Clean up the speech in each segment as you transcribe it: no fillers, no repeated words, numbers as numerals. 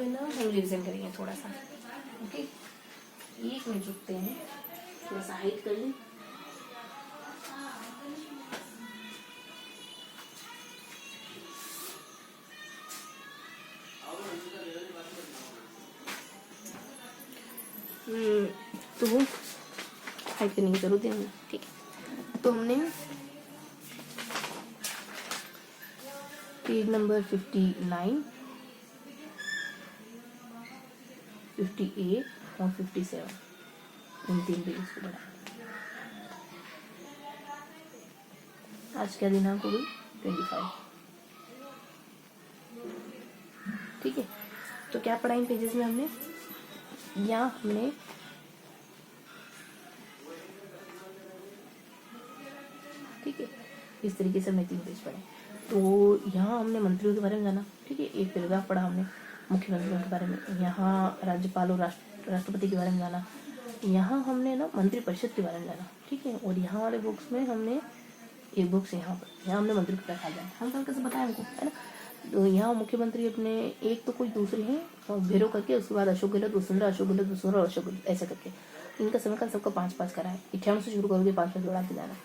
अब है ना हम रिविजन करेंगे थोड़ा सा। ओके, 1 मिनट रुकते हैं, थोड़ा सा हाइट कर लें। तो वो हाइड करने की जरूरत है। ठीक है, तो हमने पेज नंबर 59, 58 और 57 इन 3 पेज को बढ़ा। आज क्या दिनांक हो गई? 25। ठीक है, तो क्या पढ़ा इन पेजेस में हमने? यहाँ हमने ठीक है, इस तरीके से हमने 3 पेज पढ़े। तो यहाँ हमने मंत्रियों के बारे में जाना। ठीक है, एक पैराग्राफ पढ़ा हमने मुख्यमंत्रियों के बारे में। यहाँ राज्यपाल और राष्ट्रपति के बारे में जाना। यहाँ हमने ना मंत्रिपरिषद के बारे में जाना। ठीक है, और यहाँ वाले बुक्स में हमने एक बुक्स यहाँ हमने मंत्री को क्या जाना, हम कल कैसे बताया हमको, है ना। तो यहाँ मुख्यमंत्री अपने एक तो कोई दूसरे हैं और भेरो करके, उसके बाद अशोक गहलोत, वसुंधरा, अशोक गहलोत, वसुंधरा, अशोक गहलोत, ऐसा करके इनका समयकाल सबका 5-5 करा है। 98 से शुरू करोगे, 5-5 बढ़ाते जाना।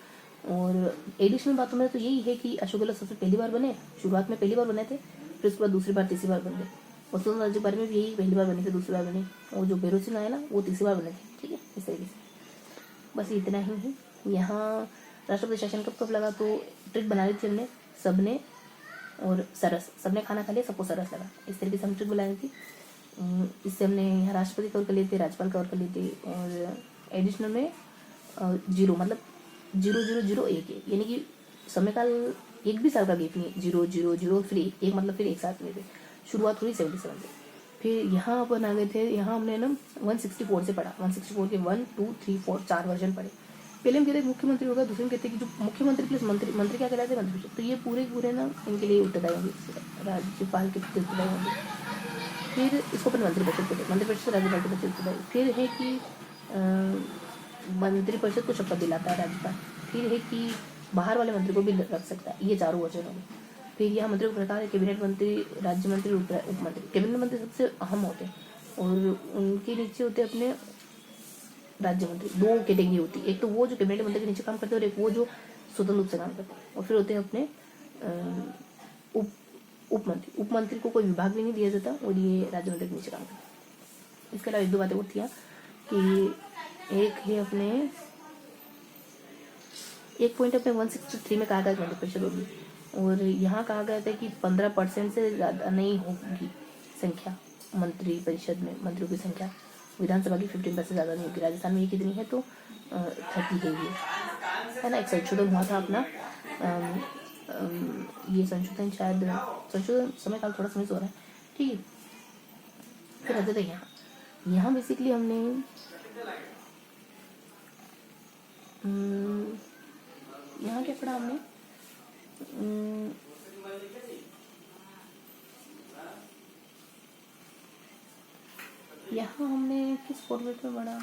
और एडिशनल बातों में तो यही है कि अशोक गहलोत सबसे पहली बार बने, शुरुआत में पहली बार बने थे, फिर उसके बाद दूसरी बार, तीसरी बार बन गए। वसुंधरा के बारे में भी यही, पहली बार बने थे, दूसरी बार बने, और जो भैरव सिंह आए ना वो तीसरी बार बने थे। ठीक है, इस तरीके से बस इतना ही है। यहाँ राष्ट्रपति शासन कब लगा, तो ट्रिक बना ली थी हमने सबने, और सरस सबने खाना खा लिया, सबको सरस लगा, इस तरीके से हम ट्रिक बुलाई थी। इससे हमने यहाँ राष्ट्रपति कवर कर लिए थे, राज्यपाल कवर कर लिए थे, और एडिशनल में 0 मतलब 0-0-0-1 यानी कि समयकाल 1 भी साल का गैप नहीं है। 0-0-0 फिर 1 मतलब फिर एक साथ में थे। शुरुआत हुई 77 से। फिर यहाँ अपन आ गए थे, यहाँ हमने ना 164 से पढ़ा। 164 के 1, 2, 3, 4 4 वर्जन पढ़े। पहले हम कहते हैं मुख्यमंत्री होगा, दूसरे में कहते हैं कि जो मुख्यमंत्री प्लस मंत्री क्या कहलाते हैं, मंत्रिपरिषद। तो ये पूरे ना इनके लिए उत्तरदायी होंगे, राज्यपाल के प्रति उत्तरदायी होंगे। फिर इसको अपन मंत्रिपरिषद कहते हैं, मंत्रिपरिषद राज्यपाल के प्रति उत्तरदायी। फिर है कि मंत्रिपरिषद को शपथ दिलाता है राज्यपाल। फिर है कि बाहर वाले मंत्री को भी रख सकता है, ये 4 वचन होंगे। फिर यहाँ मंत्रियों के प्रकार है कैबिनेट मंत्री, राज्य मंत्री, उप मंत्री। कैबिनेट मंत्री सबसे अहम होते हैं और उनके नीचे होते हैं अपने राज्य मंत्री। 2 कैटेगरी होती है, एक तो वो जो कैबिनेट मंत्री के नीचे काम करते हैं, और एक वो जो स्वतंत्र रूप से काम करते हैं। और फिर होते हैं अपने उप मंत्री। उप मंत्री को कोई विभाग भी नहीं दिया जाता, और ये राज्य मंत्री के नीचे काम करते हैं। इसके अलावा 1-2 बातें और थी कि एक है अपने, एक पॉइंट अपने 163 में कहा गया मंत्रिपरिषद होगी, और यहाँ कहा गया था कि 15% से ज़्यादा नहीं होगी संख्या मंत्रिपरिषद में, मंत्रियों की संख्या। विधानसभा की 15% से ज़्यादा नहीं होगी। राजस्थान में ये कितनी है, तो 30 है ना। एक संशोधन हुआ था अपना, ये संशोधन शायद समय काल थोड़ा समय से हो रहा है। ठीक है, फिर रहते थे यहाँ बेसिकली हमने यहाँ क्या पढ़ा हमने, यहाँ हमने किस फॉर्मेट में पढ़ा,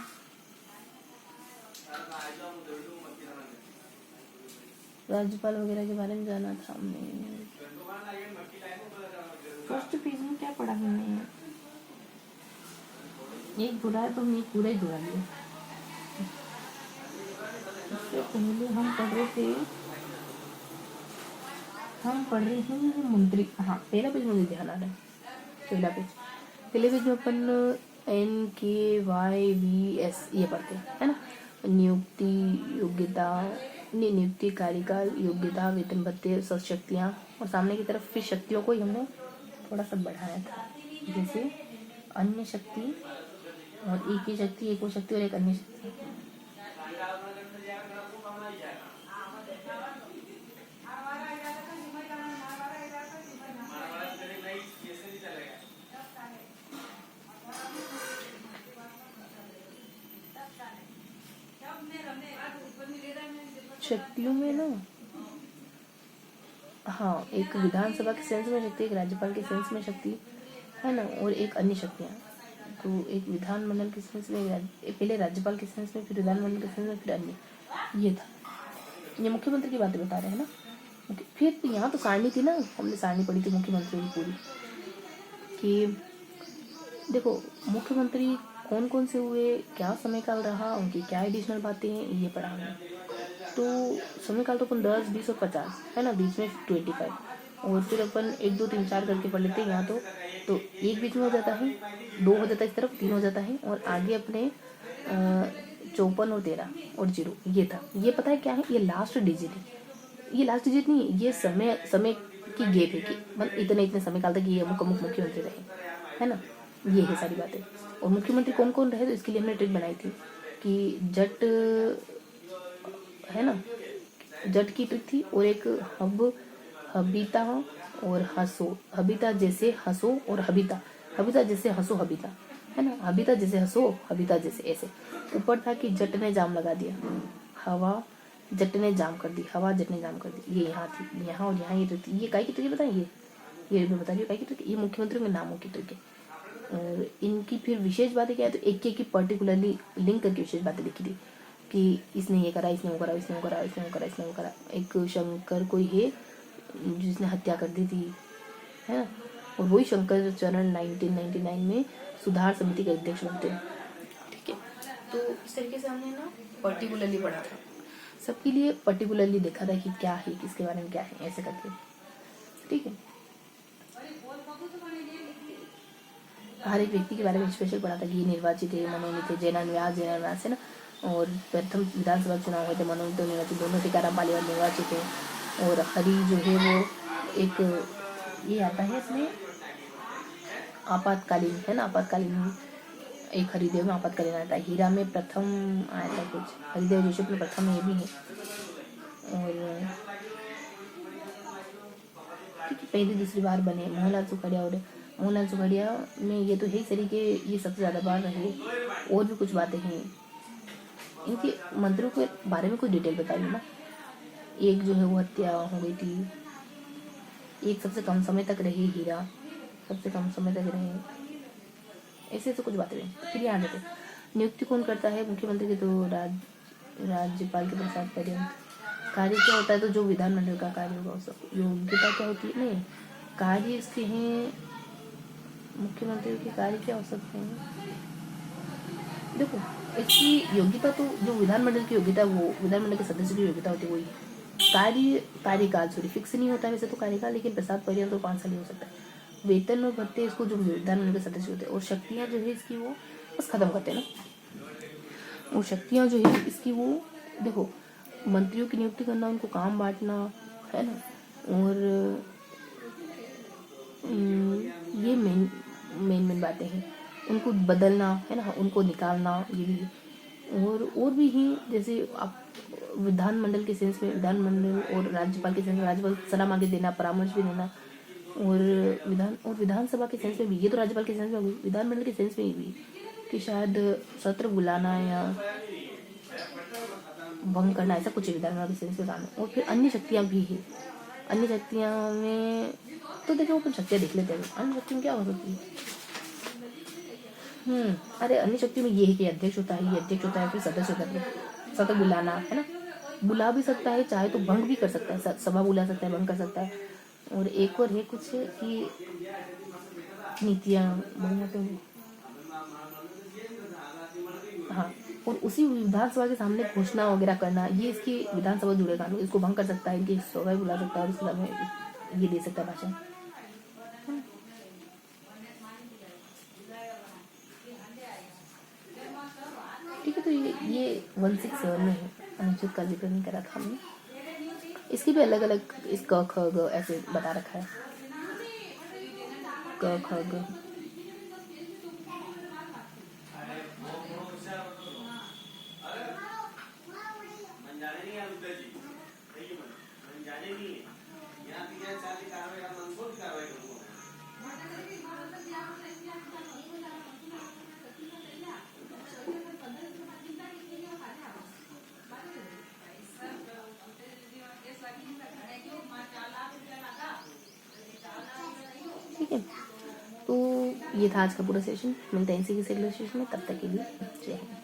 राज्यपाल वगैरह के बारे में जाना था हमने। फर्स्ट पेज में क्या पढ़ा हमने, एक बुरा है तो हमने पूरा ही बुरा लिया। इससे पहले हम पढ़ रहे हैं मंत्री। हाँ, पहला पेज मुझे ध्यान आ रहा है। पहले पेज में अपन NKYVS ये पढ़ते हैं, है ना। नियुक्ति, योग्यता, नियुक्ति, कार्यकाल, योग्यता, वेतन भत्ते, शक्तियाँ, और सामने की तरफ फिर शक्तियों को ही हमने थोड़ा सा बढ़ाया था, जैसे अन्य शक्ति, और एक ही शक्ति, एक वो शक्ति और एक अन्य शक्ति। शक्तियों में ना, हाँ, एक विधानसभा के सेंस में शक्ति, एक राज्यपाल के सेंस में शक्ति, है ना, और एक अन्य शक्तियाँ। तो एक विधानमंडल के सेंस में, पहले राज्यपाल के सेंस में, फिर विधानमंडल के सेंस में, फिर अन्य। ये था, ये मुख्यमंत्री की बातें बता रहे हैं ना। फिर यहाँ तो सारणी थी ना, हमने सारणी पढ़ी थी मुख्यमंत्री की पूरी, कि देखो मुख्यमंत्री कौन कौन से हुए, क्या समय काल रहा, उनकी क्या एडिशनल बातें हैं, ये पढ़ा हमने। तो समय काल तो अपन 10, 20 और 50 है ना, बीच में 25, और फिर अपन 1, 2, 3, 4 करके पढ़ लेते हैं यहाँ तो एक बीच में हो जाता है, 2 हो जाता है, इस तरफ 3 हो जाता है, और आगे अपने 54 और 13 और 0 ये था। ये पता है क्या है, ये लास्ट डिजिट है, ये लास्ट डिजिट नहीं है, ये समय की गेप है कि मतलब इतने समय काल तक ये मुख्यमंत्री रहे, है ना, ये है सारी बातें। और मुख्यमंत्री कौन कौन रहे, तो इसके लिए हमने ट्रिक बनाई थी कि जट है ना, जट की ट्रिक थी, और एक हबीता और हंसो, हबीता जैसे हंसो, और हबीता जैसे हंसो, हबीता है ना, हबीता जैसे हंसो, हबीता जैसे ऐसे। ऊपर था कि जट ने जाम लगा दिया, हवा जट ने जाम कर दी, हवा जट ने जाम कर दी, ये यहाँ थी, यहाँ और यहाँ ये ट्रिक थी। ये काहे की ट्रिक है बताइए, ये मैं बता रही हूँ काहे की ट्रिक, ये मुख्यमंत्रियों के नामों की ट्रिक है। और इनकी फिर विशेष बातें क्या है, तो एक एक की पर्टिकुलरली लिंक करके विशेष बातें लिखी थी कि इसने ये करा, इसने वो करा, इसने वो करा, इसने वो करा, इसने वो करा। एक शंकर कोई है जिसने हत्या कर दी थी, है ना, और वही शंकर चरण 1999 में सुधार समिति के अध्यक्ष बनते हैं। ठीक है, तो इस तरीके से हमने ना पर्टिकुलरली पढ़ा था, सबके लिए पर्टिकुलरली देखा था कि क्या है, किसके बारे में क्या है, ऐसे करके। ठीक है, हर एक व्यक्ति के बारे में स्पेशल पढ़ा था कि ये निर्वाचित है, मनोनीत है, जैना व्यास है ना, और प्रथम विधानसभा चुनाव हुए थे, मनोनीत और निर्वाचित दोनों टीकाराम पालीवाल निर्वाचित है। और हरि जो है वो एक ये आता है इसमें आपातकालीन, है ना, आपातकालीन एक हरिदेव में आपातकालीन आता है, हीरा में प्रथम आया था कुछ, हरिदेव जोशी में प्रथम ये भी है। और ठीक है, पहली दूसरी बार बने मोहनलाल सुखड़िया में ये तो है ही सही कि ये सबसे ज़्यादा बार रहे। और भी कुछ बातें हैं इनके मंत्रियों के बारे में, कुछ डिटेल बताइए ना। एक जो है वो हत्या हो गई थी, एक सबसे कम समय तक रही, हीरा सबसे कम समय तक रहे, ऐसे तो कुछ बातें हैं। फिर यहाँ देते नियुक्ति कौन करता है मुख्यमंत्री के, तो राज्यपाल के प्रसाद पर्यंत। कार्य क्या होता है, तो जो विधानमंडल का कार्य होगा उस योग्यता क्या होती है, नहीं कार्य इसके हैं मुख्यमंत्री के कार्य क्या हो सकते हैं। देखो इसकी योग्यता तो जो विधानमंडल की योग्यता, वो विधानमंडल के सदस्य की योग्यता होती है, वही कार्यकाल सॉरी फिक्स नहीं होता है वैसे तो कार्यकाल, लेकिन प्रसाद पर्यंत तो 5 साल ही हो सकता है। वेतन और भत्ते इसको जो विधानमंडल के सदस्य होते हैं, और शक्तियाँ जो है इसकी वो बस खत्म करते हैं ना। और शक्तियाँ जो है इसकी वो देखो, मंत्रियों की नियुक्ति करना, उनको काम बांटना, है ना, और ये मेन बातें हैं। उनको बदलना, है ना, उनको निकालना, ये भी। और भी ही, जैसे आप विधानमंडल के सेंस में विधानमंडल, और राज्यपाल के सेंस में राज्यपाल सलाह आगे देना, परामर्श भी देना, और विधानसभा के सेंस में भी, ये तो राज्यपाल के सेंस में होगी, विधानमंडल के सेंस में भी कि शायद सत्र बुलाना या भंग करना, ऐसा कुछ विधानसभा के सेंस में काम है। और फिर अन्य शक्तियाँ भी है, अन्य शक्तियाँ में तो देखो अपन शक्तियाँ देख लेते हैं, अन्य शक्तियों में क्या हो सकती है। अरे अन्य शक्तियों में ये है कि अध्यक्ष होता है, ये अध्यक्ष होता है, फिर सदस्य होता है, सदस्य बुलाना, है ना, बुला भी सकता है, चाहे तो भंग भी कर सकता है, सभा बुला सकता है, भंग कर सकता है। और एक और है कुछ कि नीतियाँ बहुमत, हाँ, और उसी विधानसभा के सामने घोषणा वगैरह करना, ये इसकी विधानसभा जुड़े कानून, इसको भंग कर सकता है, इनकी सभा बुला सकता है, और इसके बाद ये दे सकता है भाषण। ठीक है, तो ये 167 में है, अनुच्छेद का जिक्र नहीं करा था हमने। इसकी भी अलग अलग इस क ख ग ऐसे बता रखा है, क ख ग। ठीक है, तो ये था आज का पूरा सेशन, मिलते हैं इसी के सेशन में, तब तक के लिए जय हिंद।